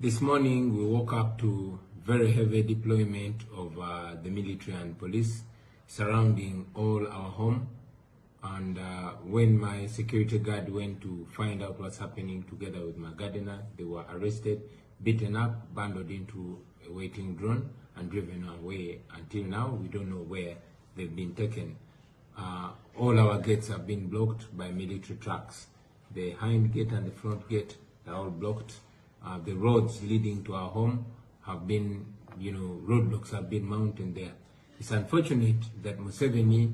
This morning we woke up to very heavy deployment of the military and police surrounding all our home. And when my security guard went to find out what's happening together with my gardener, they were arrested, beaten up, bundled into a waiting drone and driven away. Until now, we don't know where they've been taken. All our gates have been blocked by military trucks. The hind gate and the front gate are all blocked. The roads leading to our home have been, roadblocks have been mounted there. It's unfortunate that Museveni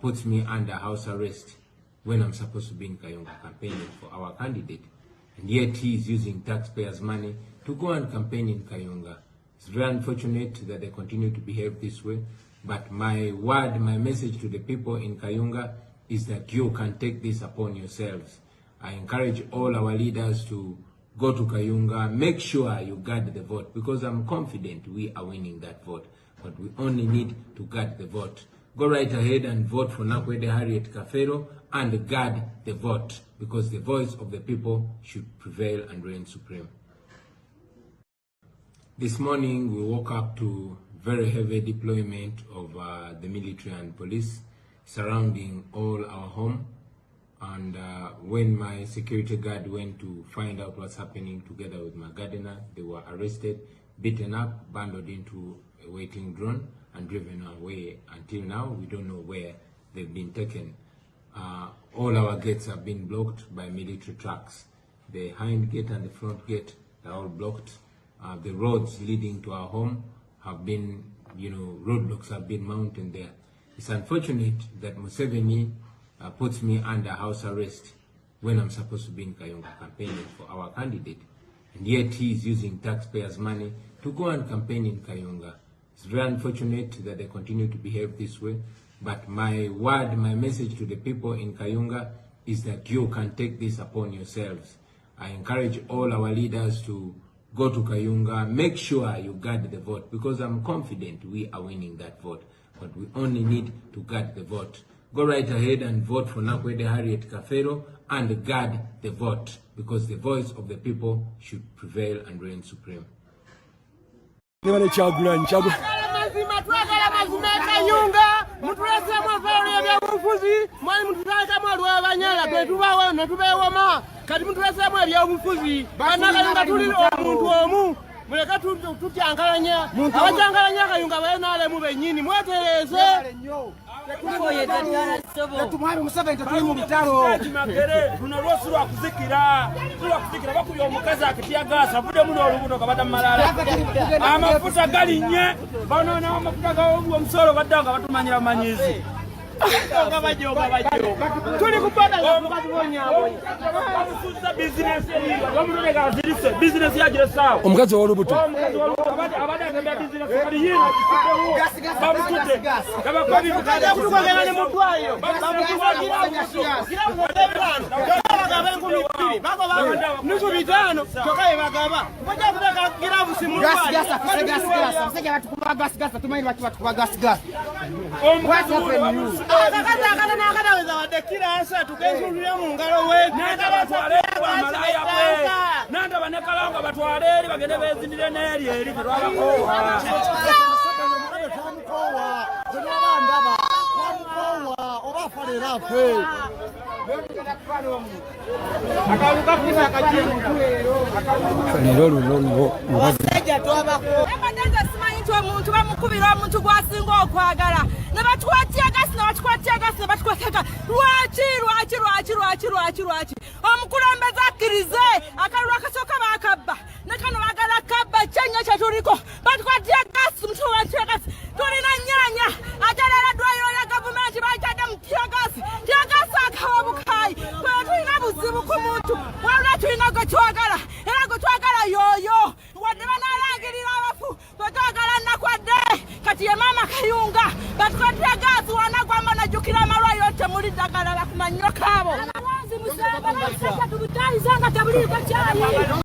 puts me under house arrest when I'm supposed to be in Kayunga campaigning for our candidate. And yet he is using taxpayers' money to go and campaign in Kayunga. It's very unfortunate that they continue to behave this way. But my message to the people in Kayunga is that you can take this upon yourselves. I encourage all our leaders to go to Kayunga, make sure you guard the vote, because I'm confident we are winning that vote. But we only need to guard the vote. Go right ahead and vote for Nakwede Harriet Kafero and guard the vote, because the voice of the people should prevail and reign supreme. This morning we woke up to very heavy deployment of the military and police surrounding all our home. And when my security guard went to find out what's happening together with my gardener, they were arrested, beaten up, bundled into a waiting drone and driven away. Until now, we don't know where they've been taken. All our gates have been blocked by military trucks. The hind gate and the front gate are all blocked. The roads leading to our home have been, roadblocks have been mounted there. It's unfortunate that Museveni puts me under house arrest when I'm supposed to be in Kayunga campaigning for our candidate. And yet he is using taxpayers' money to go and campaign in Kayunga. It's very unfortunate that they continue to behave this way. But my message to the people in Kayunga is that you can take this upon yourselves. I encourage all our leaders to go to Kayunga, make sure you guard the vote, because I'm confident we are winning that vote. But we only need to guard the vote. Go right ahead and vote for Nakwede Harriet Kafero and guard the vote, because the voice of the people should prevail and reign supreme. Tumwami Museveni tatuli mu bitalo tunalwosulu akuzikira bakuya omukazi akitya gaasi avudde muno olubuto kabata malala amafuta galinye banoona amafuta gawo omusolo baddanga batumanyira manyizi tuli kubada omukazi bizinesi bamutoneka azirise bizinesi yagire sawa omukazi w'olubuto abadde atembera bizinesi kali yino bamutudde kabakwabimukaja kutukagana ne mutwayo nusu bitano tokaye bagaba ngoja kuteka giravu simu gas batukuba gas tumanyi batukuba gas omukazi akataweza wadekira asa tukensulira mu ngalo we nanda batwale amalaya bwe nanda banekalanga batwale eri bagende bezindire n'eri eri tetwabakowa obafalera fe akaluka kusa akajiru omuntu bamukubira omuntu gwasinga okwagala ne batukwatya lwaki omukulembeze akkirize akalulu akasooka bakabba ne kano bagala kabba kyenyo kyetuliko batukwatya gasi mutuwatya gasi tulina nnyanya ajalala ddwaliro lya gavumenti bayitadde mu tyagasi akawa bukayi kwe tulina buzibu ku muntu wabula tulina gwe twagala era gwe twagala yooyo wadde banaalangirira abafu gwe twagala Nakwede kati ye maama Kayunga batukwatya gasi wanagwamba najjukira amalwayo temuli ddagala bakumanyiro kaabo abawanzi musaba basajja tubutayizanga tabuliiko kyayi